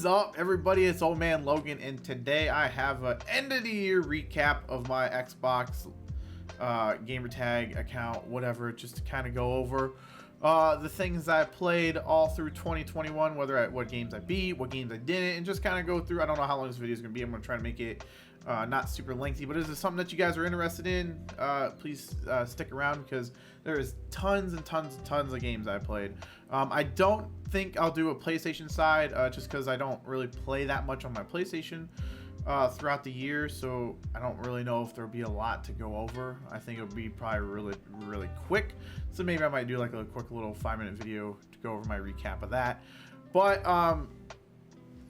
What is up, everybody? It's Old Man Logan, and today I have an end of the year recap of my Xbox gamertag account, whatever, just to kind of go over the things I played all through 2021, what games I beat, what games I didn't, and just kind of go through. I don't know how long this video is going to be. I'm going to try to make it not super lengthy, but if this is something that you guys are interested in, please stick around, because there is tons and tons and tons of games I played. I don't think I'll do a PlayStation side, just because I don't really play that much on my PlayStation throughout the year, so I don't really know if there'll be a lot to go over. I think it'll be probably really quick, so maybe I might do like a quick little 5-minute video to go over my recap of that. But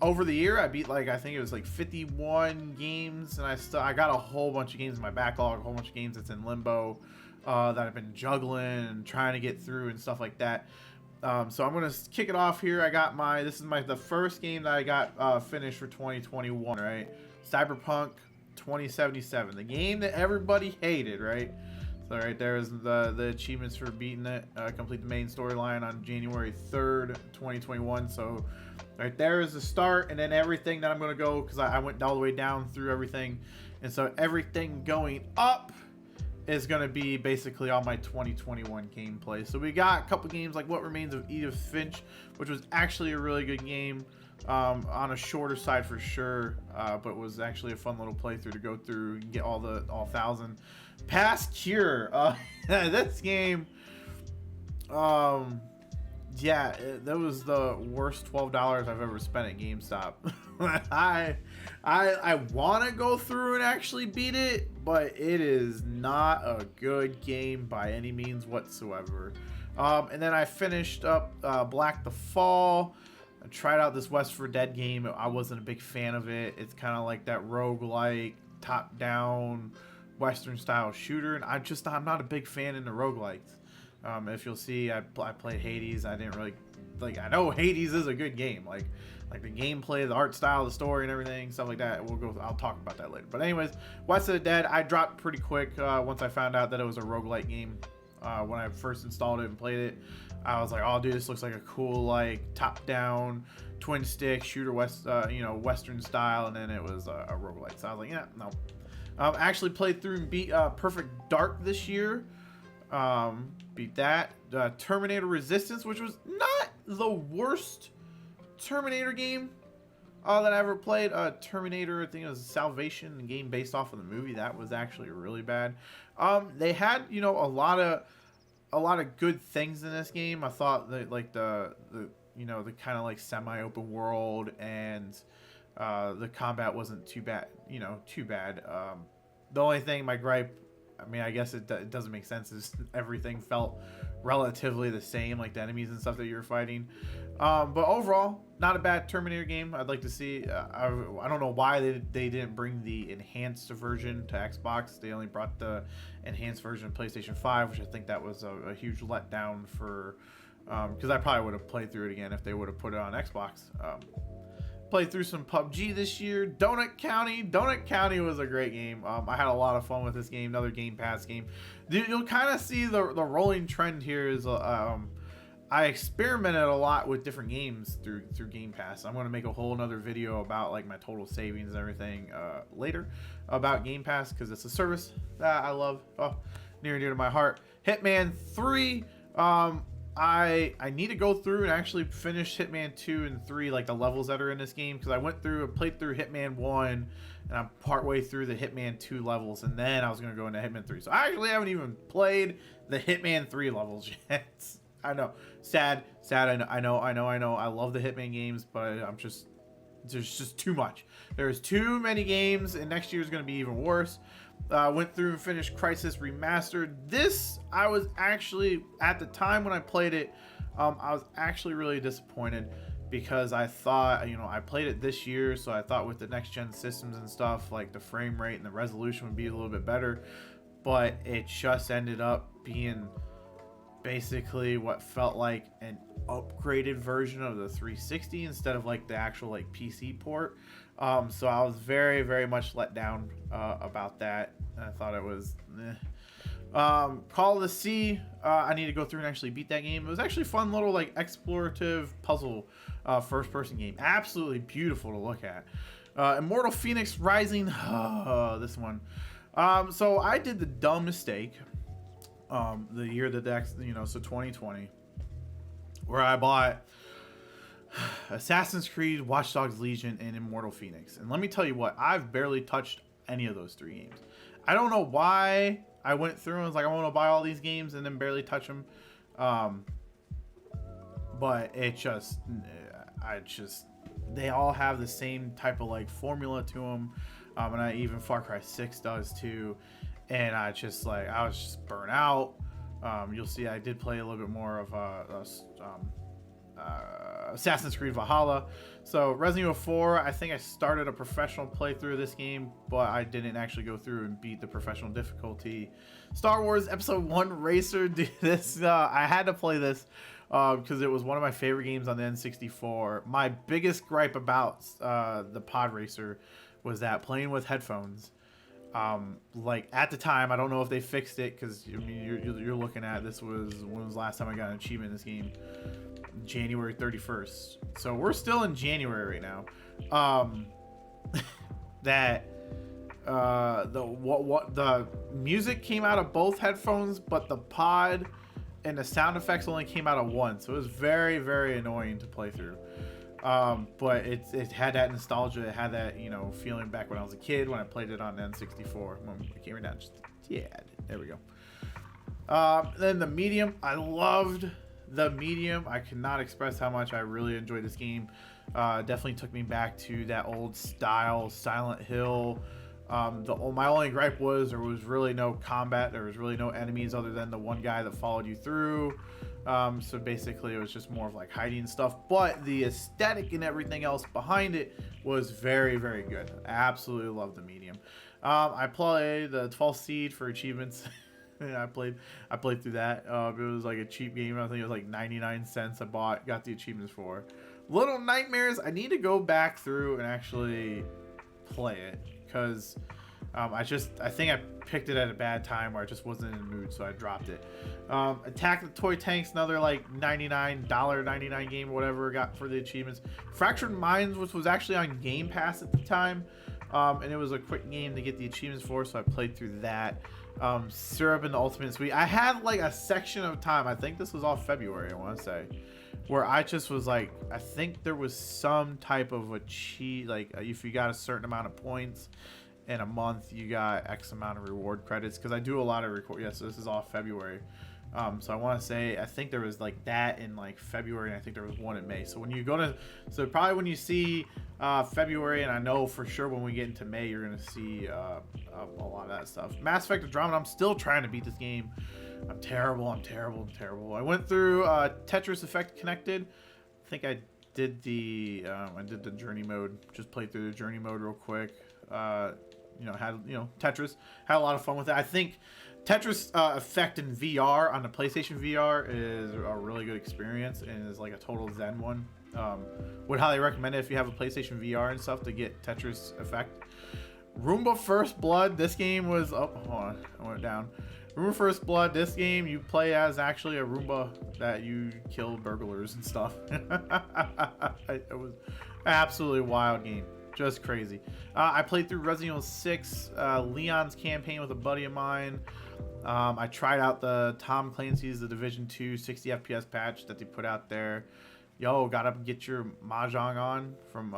over the year I beat, like, I think it was like 51 games, and I got a whole bunch of games in my backlog, a whole bunch of games that's in limbo that I've been juggling and trying to get through and stuff like that. So I'm gonna kick it off here. This is the first game that I got finished for 2021, right? Cyberpunk 2077, the game that everybody hated, right? So right there is the achievements for beating it. Complete the main storyline on January 3rd, 2021. So right there is the start, and then everything that I'm gonna go, because I went all the way down through everything, and so everything going up is going to be basically all my 2021 gameplay. So we got a couple games like What Remains of Edith, Finch, which was actually a really good game, on a shorter side for sure, but was actually a fun little playthrough to go through and get all 1,000 past cure. This game, yeah, that was the worst $12 I've ever spent at GameStop. I want to go through and actually beat it, but it is not a good game by any means whatsoever. And then I finished up Black the Fall. I tried out this West 4 Dead game. I wasn't a big fan of it. It's kind of like that roguelike, top-down, Western-style shooter, and I'm not a big fan in the roguelikes. If you'll see, I played Hades. I didn't really like. I know Hades is a good game, like the gameplay, the art style, the story, and everything, stuff like that. I'll talk about that later. But anyways, West of the Dead, I dropped pretty quick once I found out that it was a roguelike game. When I first installed it and played it, I was like, oh dude, this looks like a cool, like, top-down twin stick shooter, Western style, and then it was a roguelike. So I was like, yeah, no. Actually played through and beat Perfect Dark this year. Beat that. Terminator Resistance, which was not the worst Terminator game that I ever played. Terminator, I think it was Salvation, a game based off of the movie. That was actually really bad. They had, a lot of good things in this game. I thought that, like, the kind of like semi-open world, and the combat wasn't too bad. The only thing, my gripe, I mean, I guess it doesn't make sense, is everything felt relatively the same, like the enemies and stuff that you were fighting. But overall, not a bad Terminator game. I'd like to see, I don't know why they didn't bring the enhanced version to Xbox. They only brought the enhanced version of PlayStation 5, which I think that was a huge letdown for, because I probably would have played through it again if they would have put it on Xbox. Played through some PUBG this year. Donut County was a great game. I had a lot of fun with this game. Another Game Pass game. You'll kind of see the rolling trend here is I experimented a lot with different games through Game Pass. I'm going to make a whole another video about, like, my total savings and everything later about Game Pass, because it's a service that I love, near and dear to my heart. Hitman 3. I need to go through and actually finish Hitman 2 and 3, like the levels that are in this game, because I played through Hitman 1, and I'm partway through the Hitman 2 levels, and then I was going to go into Hitman 3. So I actually haven't even played the Hitman 3 levels yet. I know. Sad. I know. I love the Hitman games, but there's just too much. There's too many games, and next year is going to be even worse. Went through and finished Crisis Remastered. This, I was actually, at the time when I played it, I was actually really disappointed, because I thought, I played it this year, so I thought with the next gen systems and stuff, like the frame rate and the resolution would be a little bit better, but it just ended up being basically what felt like an upgraded version of the 360 instead of like the actual like PC port. So I was very, very much let down about that. I thought it was Call of the Sea. I need to go through and actually beat that game. It was actually a fun little like explorative puzzle first person game. Absolutely beautiful to look at. Immortal Phoenix Rising. This one. So I did the dumb mistake the year that so 2020, where I bought Assassin's Creed, Watchdogs Legion, and Immortal Phoenix. And let me tell you what, I've barely touched any of those 3 games. I don't know why I went through and was like, I want to buy all these games and then barely touch them. But it just, they all have the same type of like formula to them. And even Far Cry 6 does too. And I was just burnt out. You'll see I did play a little bit more of Assassin's Creed Valhalla. So Resident Evil 4, I think I started a professional playthrough of this game, but I didn't actually go through and beat the professional difficulty. Star Wars Episode 1 Racer, dude, this I had to play this because it was one of my favorite games on the N64. My biggest gripe about the Pod Racer was that playing with headphones, like at the time, I don't know if they fixed it, because I mean you're looking at, this was, when was the last time I got an achievement in this game? January 31st. So we're still in January right now. That the music came out of both headphones, but the pod and the sound effects only came out of one. So it was very, very annoying to play through. But it had that nostalgia. It had that, feeling back when I was a kid, when I played it on N64. I came down, there we go. Then the Medium, I loved the Medium. I cannot express how much I really enjoyed this game. Definitely took me back to that old style Silent Hill. My only gripe was there was really no combat. There was really no enemies other than the one guy that followed you through. So basically it was just more of like hiding stuff, but the aesthetic and everything else behind it was very, very good. I absolutely love the Medium. I played the 12th Seed for achievements. I played through that. It was like a cheap game. I think it was like 99 cents. Got the achievements for Little Nightmares. I need to go back through and actually play it, because I think I picked it at a bad time where I just wasn't in the mood, so I dropped it. Attack the Toy Tanks, another like $99 game or whatever I got for the achievements. Fractured Minds, which was actually on Game Pass at the time, and it was a quick game to get the achievements for, so I played through that. Syrup and the Ultimate Sweet. I had like a section of time, I think this was all February, I want to say, where I just was like, I think there was some type of a cheat, like if you got a certain amount of points in a month, you got X amount of reward credits, because I do a lot of so this is all February. So I want to say, I think there was like that in like February, and I think there was one in May. So when you go to, probably when you see February, and I know for sure when we get into May, you're going to see a lot of that stuff. Mass Effect Andromeda, I'm still trying to beat this game. I'm terrible. I went through Tetris Effect Connected. I think I did the journey mode, just played through the journey mode real quick. Tetris, had a lot of fun with it. I think Tetris Effect in VR on the PlayStation VR is a really good experience, and is like a total zen one. Would highly recommend it if you have a PlayStation VR and stuff, to get Tetris Effect. Roomba First Blood, this game was, hold on, I went down. Roomba First Blood, this game you play as actually a Roomba that you kill burglars and stuff. It was absolutely wild game. Just crazy. I played through Resident Evil 6, Leon's campaign with a buddy of mine. I tried out the Tom Clancy's The Division 2 60 FPS patch that they put out there. Yo, gotta get your Mahjong on from,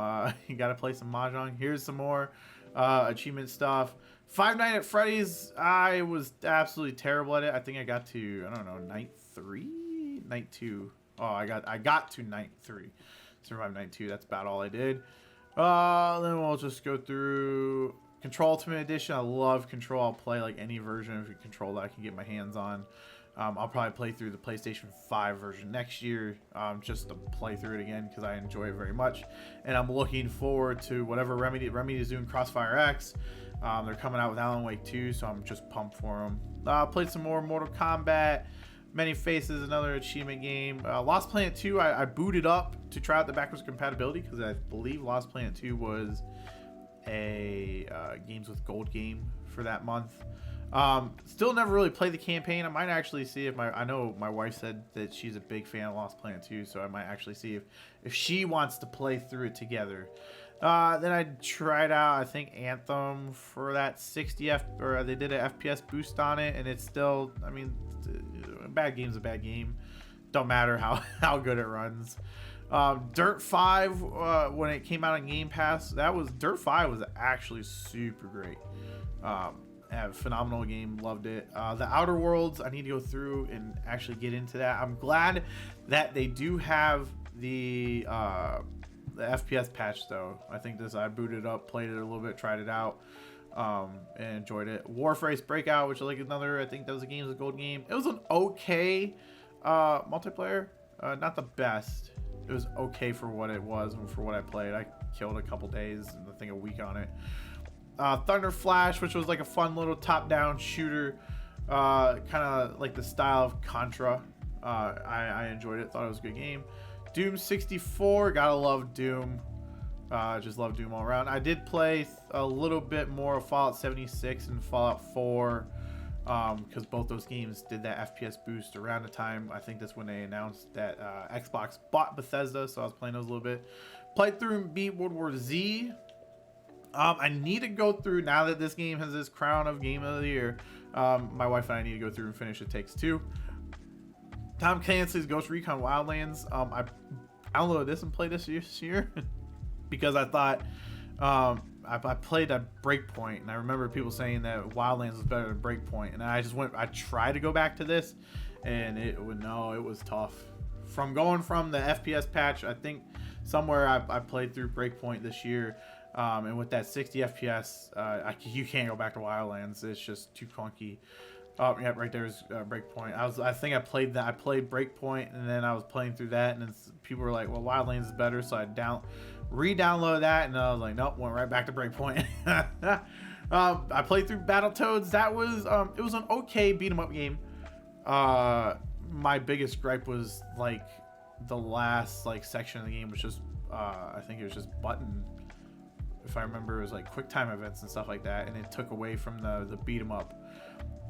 you gotta play some Mahjong. Here's some more achievement stuff. Five Nights at Freddy's, I was absolutely terrible at it. I think I got to, I don't know, night 3? Night 2. Oh, I got to night 3. Survived night 2, that's about all I did. Then we'll just go through Control Ultimate Edition. I love Control. I'll play like any version of Control that I can get my hands on. I'll probably play through the PlayStation 5 version next year, just to play through it again, because I enjoy it very much. And I'm looking forward to whatever Remedy is doing, Crossfire X. They're coming out with Alan Wake 2, so I'm just pumped for them. Played some more Mortal Kombat. Many Faces, another achievement game. Lost Planet 2, I booted up to try out the backwards compatibility because I believe Lost Planet 2 was a games with gold game for that month. Still never really played the campaign. I might actually see if I know my wife said that she's a big fan of Lost Planet 2, so I might actually see if she wants to play through it together. Then I tried out, I think, Anthem for that 60 or they did an FPS boost on it, and it's still, I mean, a bad game's a bad game. Don't matter how good it runs. Dirt 5, when it came out on Game Pass, Dirt 5 was actually super great. Phenomenal game, loved it. The Outer Worlds, I need to go through and actually get into that. I'm glad that they do have the FPS patch though. I think I booted up, played it a little bit, tried it out, and enjoyed it. Warface Breakout, which is like another, I think that was a Games of Gold game. It was an okay multiplayer, not the best. It was okay for what it was and for what I played. I killed a couple days and I think a week on it. Thunder Flash, which was like a fun little top-down shooter, kind of like the style of Contra. I enjoyed it, thought it was a good game. Doom 64, gotta love Doom. Just love Doom all around. I did play a little bit more of Fallout 76 and Fallout 4, because both those games did that FPS boost around the time. I think that's when they announced that Xbox bought Bethesda, so I was playing those a little bit. Played through and beat World War Z. I need to go through, now that this game has this crown of Game of the Year, my wife and I need to go through and finish It Takes Two. Tom Clancy's Ghost Recon Wildlands. I downloaded this and played this year because I thought I played at Breakpoint, and I remember people saying that Wildlands was better than Breakpoint, and I tried to go back to this, and it was tough. From going from the FPS patch, I think somewhere I played through Breakpoint this year, and with that 60 FPS, you can't go back to Wildlands. It's just too clunky. Oh yeah, right there's Breakpoint. I think I played Breakpoint, and then I was playing through that, and then people were like, "Well, Wildlands is better," so I re-downloaded that, and I was like, "Nope," went right back to Breakpoint. I played through Battletoads. That was it was an okay beat 'em up game. My biggest gripe was like the last section of the game was just I think it was just button. If I remember, it was like quick time events and stuff like that, and it took away from the beat 'em up.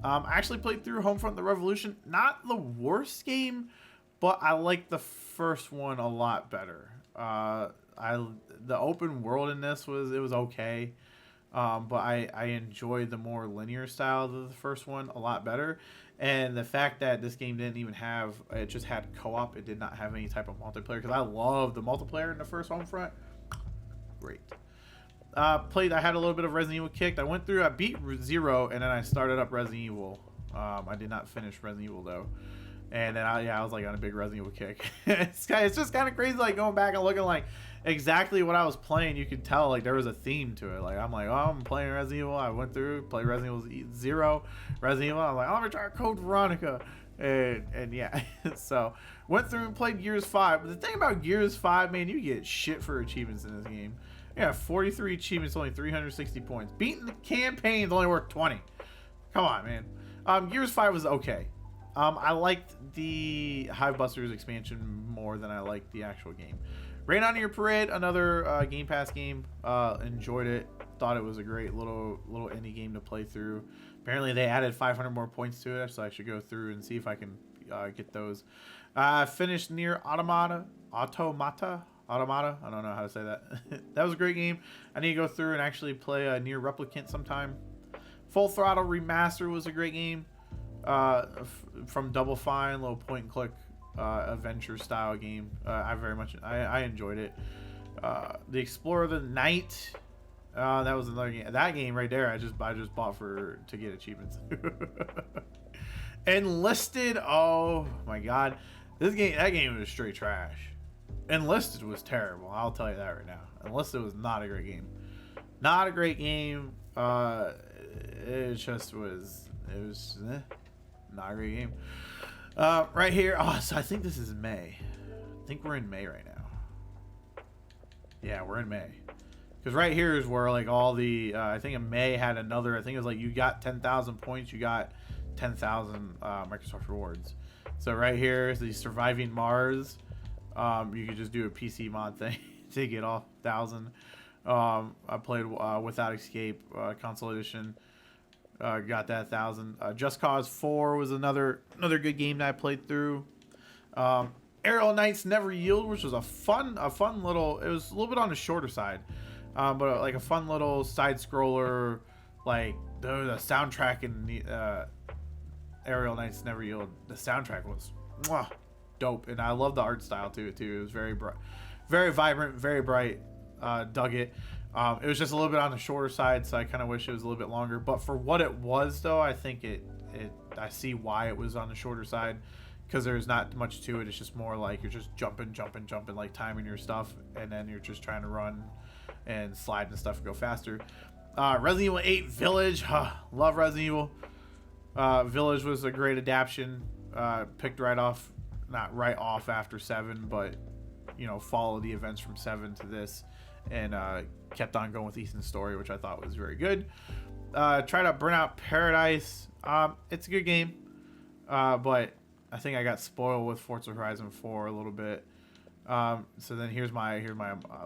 I actually played through Homefront: The Revolution. Not the worst game, but I like the first one a lot better. The open world in this was okay, but I enjoyed the more linear style of the first one a lot better. And the fact that this game didn't even have, it just had co-op. It did not have any type of multiplayer, because I love the multiplayer in the first Homefront. Great. I had a little bit of Resident Evil kicked. I beat Zero, and then I started up Resident Evil. I did not finish Resident Evil though. And then I was like on a big Resident Evil kick. It's just kind of crazy, like going back and looking like exactly what I was playing. You could tell like there was a theme to it. Like I'm like, oh, I'm playing Resident Evil. I went through, played Resident Evil Zero, Resident Evil. I'm like, oh, I'm gonna try Code Veronica. And yeah, so went through and played Gears 5. But the thing about Gears 5, man, you get shit for achievements in this game. Yeah, 43 achievements, only 360 points. Beating the campaign's only worth 20. Come on, man. Gears 5 was okay. I liked the Hivebusters expansion more than I liked the actual game. Rain on Your Parade, another Game Pass game. Enjoyed it. Thought it was a great little indie game to play through. Apparently they added 500 more points to it, so I should go through and see if I can get those. Finished Nier Automata. I don't know how to say that. That was a great game. I need to go through and actually play Nier Replicant sometime. Full Throttle Remaster was a great game. From Double Fine, little point and click adventure style game. I enjoyed it. The Explorer of the Night. That was another game. That game right there, I just bought to get achievements. Enlisted. Oh my god, that game was straight trash. Enlisted was terrible. I'll tell you that right now. Enlisted was not a great game. Not a great game. It just was. It was not a great game. Right here. Oh, so I think this is May. I think we're in May right now. Yeah, we're in May. Because right here is where like all the I think in May had another. I think it was like you got 10,000 points. You got 10,000 Microsoft rewards. So right here is the Surviving Mars. You could just do a PC mod thing to get off 1,000. I played Without Escape console edition. Got that 1,000. Just Cause 4 was another good game that I played through. Aerial Knights Never Yield, which was a fun little. It was a little bit on the shorter side, but like a fun little side scroller. Like the soundtrack in the Aerial Knights Never Yield. The soundtrack was dope, and I love the art style too. It was very bright, very vibrant, very bright. Dug it. It was just a little bit on the shorter side, so I kind of wish it was a little bit longer. But for what it was, though, I think I see why it was on the shorter side, because there's not much to it. It's just more like you're just jumping, like timing your stuff, and then you're just trying to run and slide and stuff and go faster. Resident Evil 8 Village. Love Resident Evil. Village was a great adaptation. Picked not right off after 7, but follow the events from 7 to this, and kept on going with Ethan's story, which I thought was very good. Tried out Burnout Paradise. It's a good game, but I think I got spoiled with Forza Horizon 4 a little bit. So then here's my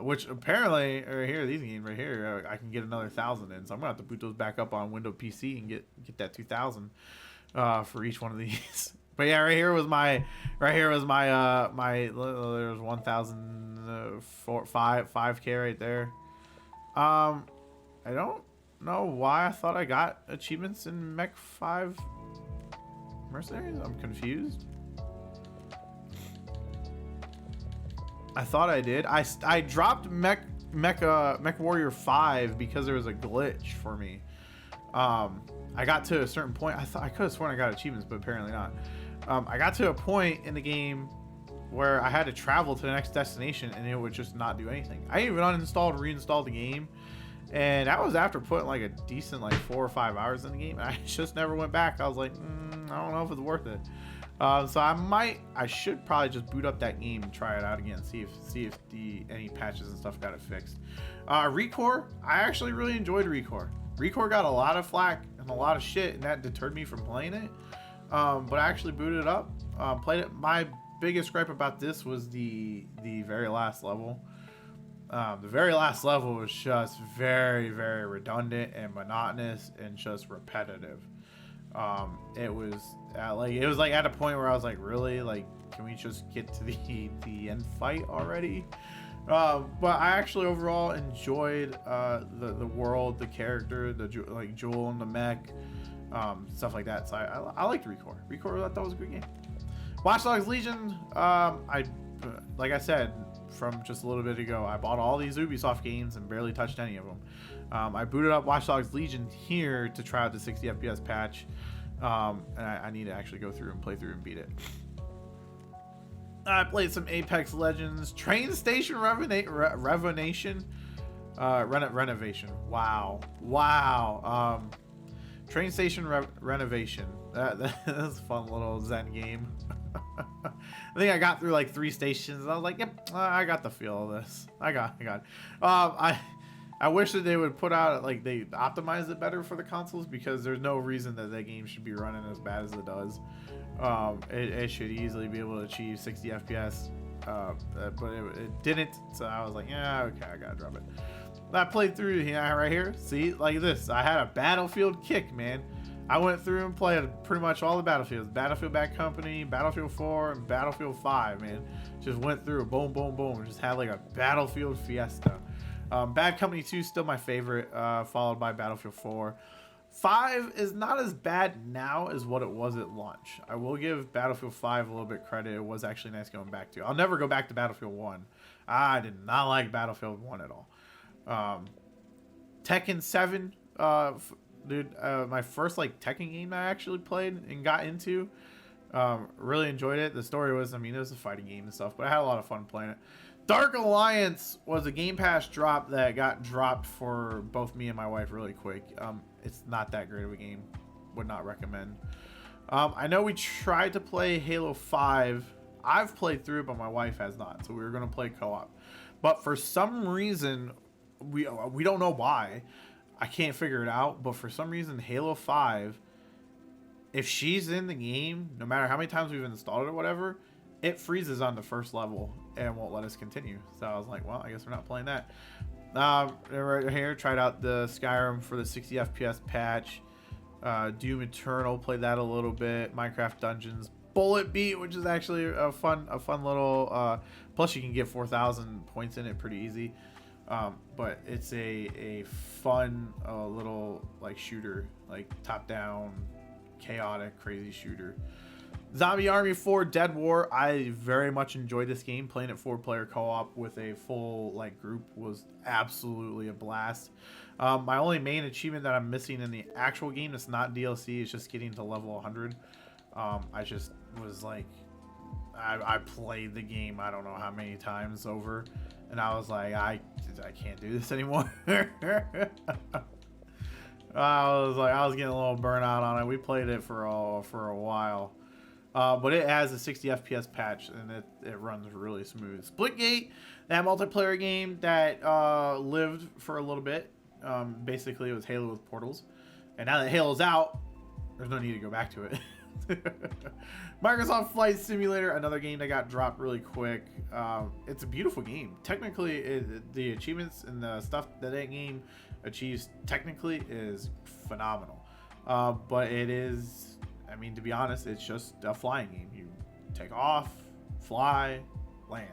which apparently these games right here, I can get another 1,000 in, so I'm gonna have to boot those back up on Windows PC and get that 2,000 for each one of these. But yeah, right here was my there's 1,005K right there. I don't know why I thought I got achievements in Mech 5 Mercenaries. I'm confused. I thought I did. I dropped Mech Warrior 5 because there was a glitch for me. I got to a certain point. I could have sworn I got achievements, but apparently not. I got to a point in the game where I had to travel to the next destination, and it would just not do anything. I even uninstalled, reinstalled the game, and that was after putting like a decent 4 or 5 hours in the game. I just never went back. I was like, I don't know if it's worth it. So I should probably just boot up that game and try it out again, see if any patches and stuff got it fixed. Recore, I actually really enjoyed Recore. Recore got a lot of flack and a lot of shit, and that deterred me from playing it. But I actually booted it up, played it. My biggest gripe about this was the very last level. The very last level was just very, very redundant and monotonous and just repetitive. It was at a point where I was like, really, can we just get to the end fight already? But I actually overall enjoyed the world, the character, Joel and the mech. Stuff like that. So I liked Recore. I thought was a good game. Watchdogs Legion. Like I said from just a little bit ago, I bought all these Ubisoft games and barely touched any of them. I booted up Watchdogs Legion here to try out the 60 FPS patch, and I need to actually go through and play through and beat it. I played some Apex Legends. Train Station Renovation. Renovation. Wow. Train Station Renovation. That's a fun little Zen game. I think I got through 3 stations. And I was like, yep, I got the feel of this. I got it. I wish that they would put out they optimize it better for the consoles, because there's no reason that game should be running as bad as it does. It should easily be able to achieve 60 FPS, but it didn't. So I was like, yeah, okay, I gotta drop it. I played through right here. See, like this. I had a Battlefield kick, man. I went through and played pretty much all the Battlefields. Battlefield Bad Company, Battlefield 4, and Battlefield 5, man. Just went through, boom, boom, boom. Just had a Battlefield fiesta. Bad Company 2 is still my favorite, followed by Battlefield 4. 5 is not as bad now as what it was at launch. I will give Battlefield 5 a little bit credit. It was actually nice going back to. I'll never go back to Battlefield 1. I did not like Battlefield 1 at all. Tekken 7, dude, my first Tekken game I actually played and got into. Really enjoyed it. The story was, it was a fighting game and stuff, but I had a lot of fun playing it. Dark Alliance was a Game Pass drop that got dropped for both me and my wife really quick. It's not that great of a game. Would not recommend. I know we tried to play Halo 5. I've played through it, but my wife has not. So we were going to play co-op. But for some reason, we don't know why. I can't figure it out. But for some reason, Halo 5 if she's in the game, no matter how many times we've installed it or whatever, it freezes on the first level and won't let us continue. So I was like, well, I guess we're not playing that. Right here, tried out the Skyrim for the 60 FPS patch. Doom Eternal, played that a little bit. Minecraft Dungeons, Bullet Beat, which is actually a fun little. Plus, you can get 4,000 points in it pretty easy. But it's a fun little like shooter, like top down, chaotic, crazy shooter. Zombie Army 4 Dead War. I very much enjoyed this game. Playing it 4-player co-op with a full like group was absolutely a blast. My only main achievement that I'm missing in the actual game, that's not DLC, is just getting to level 100. I just was like, I played the game I don't know how many times over, and I was like, I can't do this anymore. I was getting a little burnout on it. We played it for a while. But it has a 60 FPS patch, and it runs really smooth. Splitgate, that multiplayer game that lived for a little bit. Basically, it was Halo with portals. And now that Halo's out, there's no need to go back to it. Microsoft Flight Simulator, another game that got dropped really quick. It's a beautiful game. Technically, the achievements and the stuff that game achieves technically is phenomenal. But it is... I mean, to be honest, it's just a flying game. You take off, fly, land,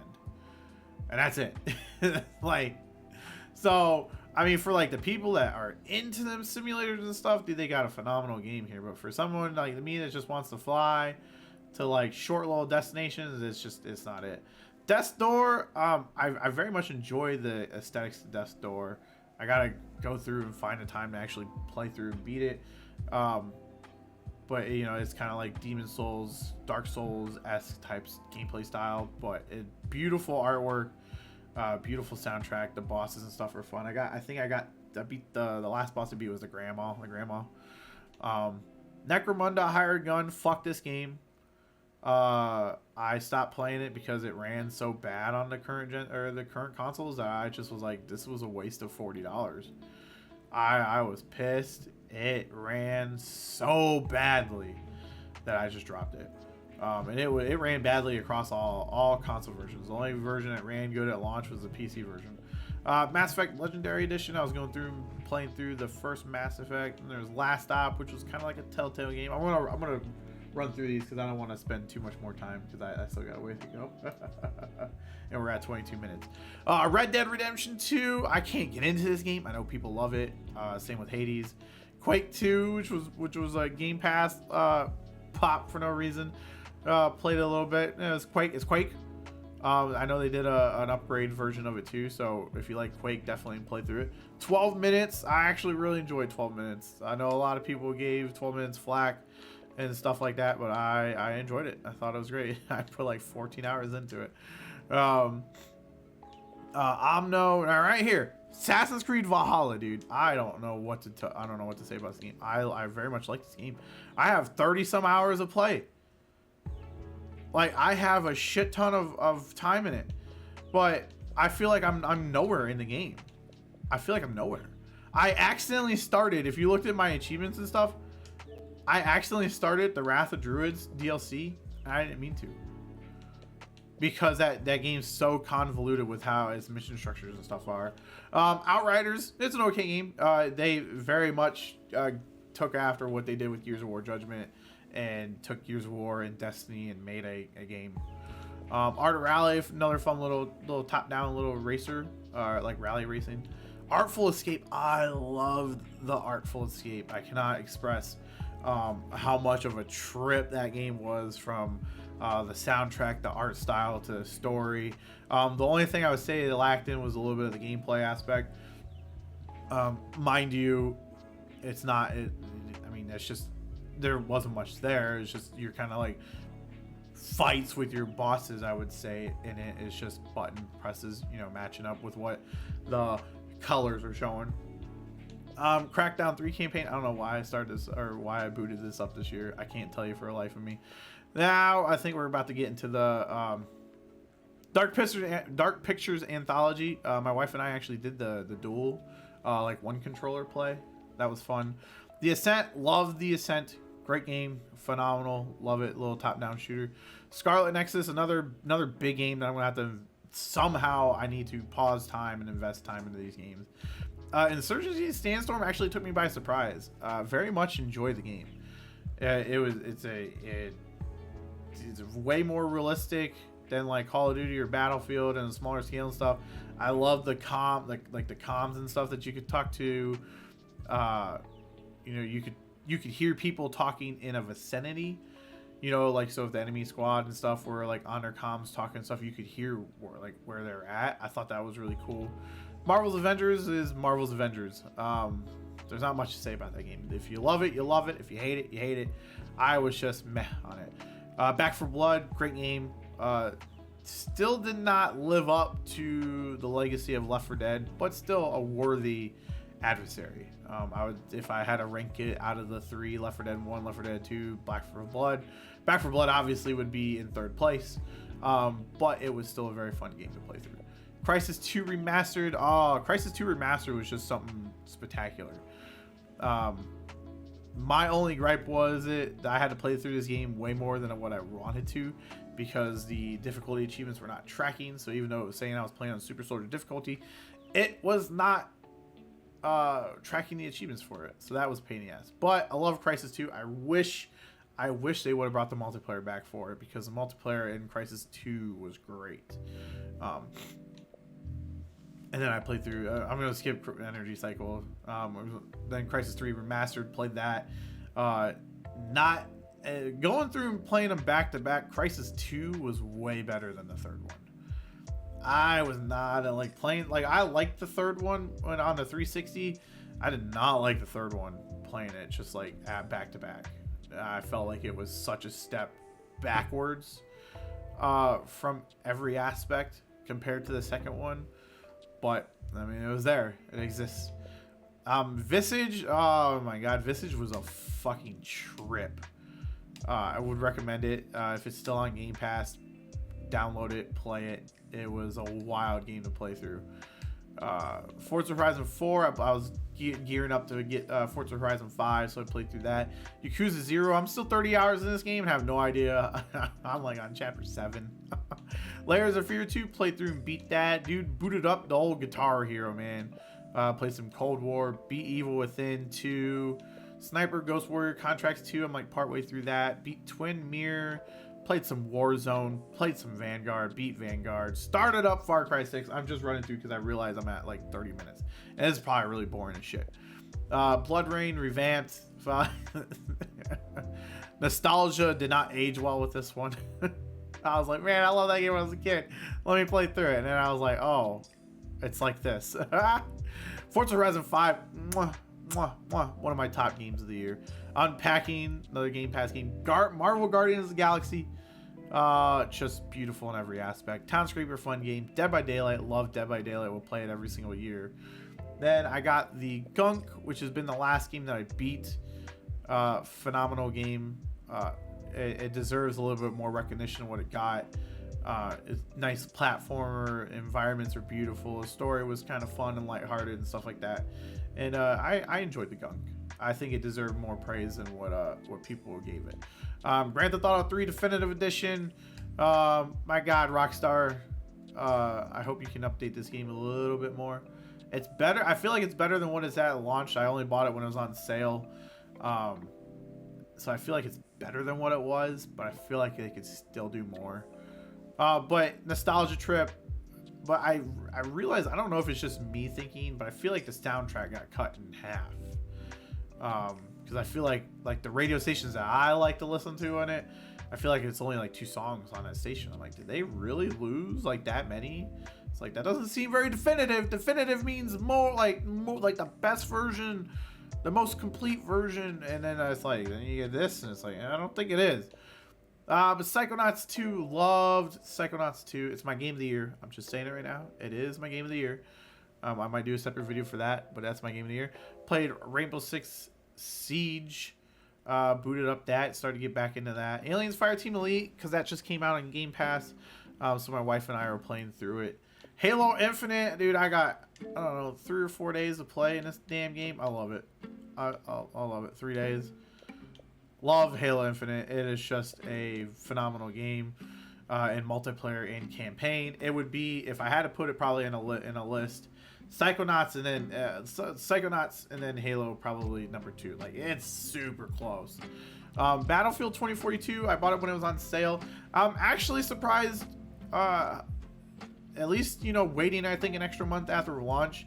and that's it. Like, so, I mean, for like the people that are into them simulators and stuff, dude, they got a phenomenal game here. But for someone like me that just wants to fly to like short little destinations, it's not it. Death's Door, I very much enjoy the aesthetics of Death's Door. I gotta go through and find a time to actually play through and beat it. But, you know, it's kind of like Demon Souls, Dark Souls-esque types gameplay style. But beautiful artwork, beautiful soundtrack. The bosses and stuff are fun. I beat the last boss I beat was the grandma. Necromunda Hired Gun. Fuck this game. I stopped playing it because it ran so bad on the current consoles that I just was like, this was a waste of $40. I was pissed. It ran so badly that I just dropped it. And it ran badly across all console versions. The only version that ran good at launch was the PC version. Mass Effect Legendary Edition. I was going through playing through the first Mass Effect, and there's Last Stop, which was kind of like a Telltale game. I'm gonna run through these because I don't want to spend too much more time because I still got a way to go. And we're at 22 minutes. Red Dead Redemption 2. I can't get into this game. I know people love it. Same with Hades. Quake 2, which was a Game Pass pop for no reason. Played it a little bit. It's Quake. I know they did an upgrade version of it too, so if you like Quake, definitely play through it. 12 minutes. I actually really enjoyed 12 minutes. I know a lot of people gave 12 minutes flack and stuff like that, but I enjoyed it. I thought it was great. I put like 14 hours into it. Omno, right here. Assassin's Creed Valhalla, dude. I don't know what to say about this game. I very much like this game. I have 30 some hours of play. Like, I have a shit ton of time in it, but I feel like I'm nowhere in the game. I feel like I'm nowhere. I accidentally started, if you looked at my achievements and stuff, I accidentally started the Wrath of Druids DLC, and I didn't mean to. Because that game's so convoluted with how its mission structures and stuff are. Outriders, it's an okay game. They very much took after what they did with Gears of War Judgment and took Gears of War and Destiny and made a game. Art of Rally, another fun little top-down little racer, like rally racing. Artful Escape, I love the Artful Escape. I cannot express how much of a trip that game was, from the soundtrack, the art style, to the story. The only thing I would say it lacked in was a little bit of the gameplay aspect. Mind you, it's not. I mean, it's just, there wasn't much there. It's just, you're kind of like fights with your bosses, I would say, in it. It's just button presses, you know, matching up with what the colors are showing. Crackdown 3 campaign. I don't know why I started this, or why I booted this up this year. I can't tell you for the life of me. Now I think we're about to get into the Dark Pictures anthology. My wife and I actually did the dual like one controller play. That was fun. The Ascent, loved the Ascent. Great game, phenomenal, love it. Little top-down shooter. Scarlet Nexus, another big game that I'm gonna have to somehow. I need to pause time and invest time into these games. Insurgency Sandstorm actually took me by surprise. Very much enjoyed the game. It's way more realistic than like Call of Duty or Battlefield and smaller scale and stuff. I love the like the comms and stuff that you could talk to. You know, you could hear people talking in a vicinity. You know, like, so if the enemy squad and stuff were like on their comms talking stuff, you could hear where they're at. I thought that was really cool. Marvel's Avengers is Marvel's Avengers. There's not much to say about that game. If you love it, you love it. If you hate it, you hate it. I was just meh on it. Back 4 Blood, great game. Still did not live up to the legacy of Left 4 Dead, but still a worthy adversary. I would, if I had to rank it out of the 3, Left 4 Dead 1, Left 4 Dead 2, Back 4 Blood. Back 4 Blood obviously would be in 3rd place, but it was still a very fun game to play through. Crysis 2 Remastered. Oh, Crysis 2 Remastered was just something spectacular. My only gripe was that I had to play through this game way more than what I wanted to, because the difficulty achievements were not tracking. So even though it was saying I was playing on Super Soldier difficulty, it was not tracking the achievements for it. So that was a pain in the ass. But I love Crysis 2. I wish they would have brought the multiplayer back for it, because the multiplayer in Crysis 2 was great. And then I played through, I'm going to skip Energy Cycle. Then Crysis 3 Remastered, played that. Going through and playing them back to back, Crysis 2 was way better than the 3rd one. I was not like playing, like, I liked the 3rd one when on the 360. I did not like the 3rd one playing it just like at back to back. I felt like it was such a step backwards from every aspect compared to the 2nd one. But I mean, it was there. It exists. Visage. Oh my god, Visage was a fucking trip. I would recommend it. If it's still on Game Pass, download it, play it. It was a wild game to play through. Forza Horizon 4. I was gearing up to get Forza Horizon 5, so I played through that. Yakuza Zero. I'm still 30 hours in this game and have no idea. I'm like on chapter 7. Layers of Fear 2, played through and beat that. Dude, booted up the old Guitar Hero, man. Played some Cold War, beat Evil Within 2, Sniper Ghost Warrior Contracts 2. I'm like partway through that. Beat Twin Mirror, played some Warzone, played some Vanguard, beat Vanguard. Started up Far Cry 6. I'm just running through because I realize I'm at like 30 minutes. And it's probably really boring as shit. Blood Rain revamped. Nostalgia did not age well with this one. I was like, man, I love that game when I was a kid. Let me play through it. And then I was like, oh, it's like this. Forza Horizon 5, one of my top games of the year. Unpacking, another Game Pass game. Marvel Guardians of the Galaxy, just beautiful in every aspect. Townscraper, fun game. Dead by Daylight, love Dead by Daylight. We'll play it every single year. Then I got the Gunk, which has been the last game that I beat. Phenomenal game. It deserves a little bit more recognition of what it got. It's nice platformer, environments are beautiful, the story was kind of fun and lighthearted and stuff like that. And I enjoyed the Gunk. I think it deserved more praise than what people gave it. Grand Theft Auto 3 Definitive Edition. My God, Rockstar. I hope you can update this game a little bit more. It's better. I feel like it's better than what it's at launch. I only bought it when it was on sale. So I feel like it's better than what it was, but I feel like they could still do more. But nostalgia trip. But I realize, I don't know if it's just me thinking, but I feel like the soundtrack got cut in half. Because I feel like the radio stations that I like to listen to on it, I feel like it's only like 2 songs on that station. I'm like, did they really lose like that many? It's like, that doesn't seem very definitive. Definitive means more like the best version, the most complete version. And then it's like, then you get this, and it's like, I don't think it is. But Psychonauts 2, loved Psychonauts 2. It's my game of the year. I'm just saying it right now. It is my game of the year. I might do a separate video for that, but that's my game of the year. Played Rainbow Six Siege. Booted up that. Started to get back into that. Aliens Fireteam Elite, because that just came out on Game Pass. So my wife and I are playing through it. Halo Infinite, dude, I got, I don't know, 3 or 4 days to play in this damn game. I love it. I love it. 3 days. Love Halo Infinite. It is just a phenomenal game in multiplayer and campaign. It would be, if I had to put it probably in a list, Psychonauts and then Psychonauts and then Halo probably number 2. Like, it's super close. Battlefield 2042, I bought it when it was on sale. I'm actually surprised, at least, you know, waiting I think an extra month after launch,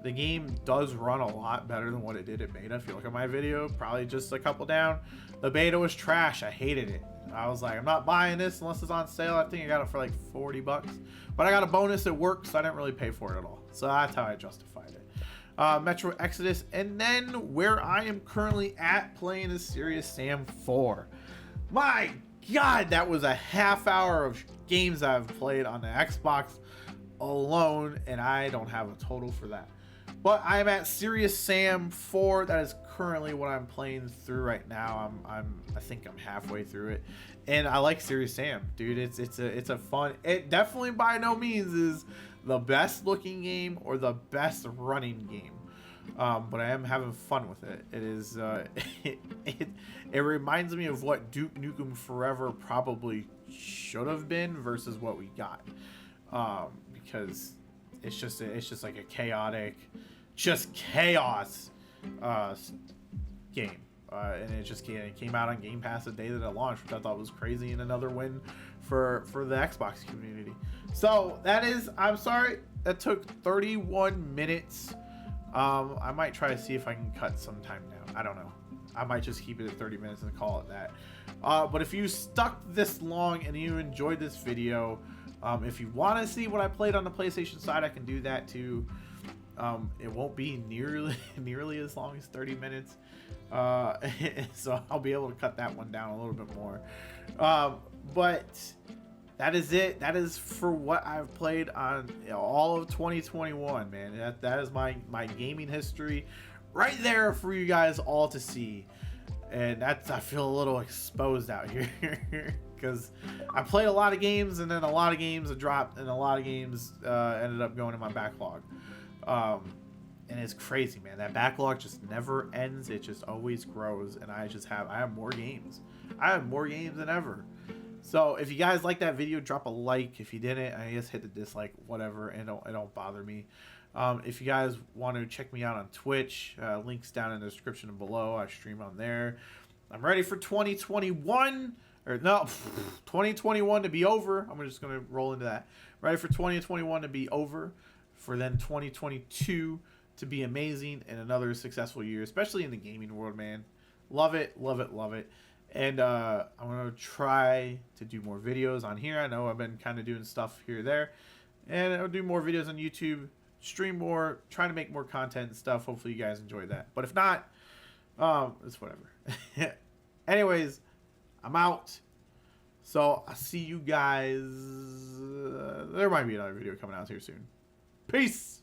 the game does run a lot better than what it did at beta. If you look at my video, probably just a couple down. The beta was trash. I hated it. I was like, I'm not buying this unless it's on sale. I think I got it for like 40 bucks. But I got a bonus at work, so I didn't really pay for it at all. So that's how I justified it. Metro Exodus. And then where I am currently at playing is Serious Sam 4. My God, that was a half hour of games I've played on the Xbox alone, and I don't have a total for that. But I'm at Serious Sam 4. That is currently what I'm playing through right now. I think I'm halfway through it, and I like Serious Sam, dude. It's a fun. It definitely by no means is the best looking game or the best running game, but I am having fun with it. It is it reminds me of what Duke Nukem Forever probably should have been versus what we got, because it's just like a chaotic, just chaos game, and it came out on Game Pass the day that it launched, which I thought was crazy, and another win for the Xbox community. So that is, I'm sorry, that took 31 minutes. I might try to see if I can cut some time down. I don't know. I might just keep it at 30 minutes and call it that. But if you stuck this long and you enjoyed this video, if you want to see what I played on the PlayStation side, I can do that too. It won't be nearly as long as 30 minutes. So I'll be able to cut that one down a little bit more. But that is it. That is for what I've played on all of 2021, man. That is my gaming history right there for you guys all to see. And I feel a little exposed out here because I played a lot of games, and then a lot of games dropped, and a lot of games ended up going in my backlog. And it's crazy, man. That backlog just never ends. It just always grows, and I have more games. I have more games than ever. So if you guys like that video, drop a like. If you didn't, I guess hit the dislike, whatever, and it don't bother me. If you guys want to check me out on Twitch, links down in the description below. I stream on there. I'm ready for 2021, or no, 2021 to be over. I'm just going to roll into that. Ready for 2021 to be over, for then 2022 to be amazing and another successful year, especially in the gaming world, man. Love it, love it, love it. And I'm going to try to do more videos on here. I know I've been kind of doing stuff here or there. And I'll do more videos on YouTube, stream more, trying to make more content and stuff. Hopefully you guys enjoy that. But if not, it's whatever. Anyways, I'm out. So I'll see you guys. There might be another video coming out here soon. Peace.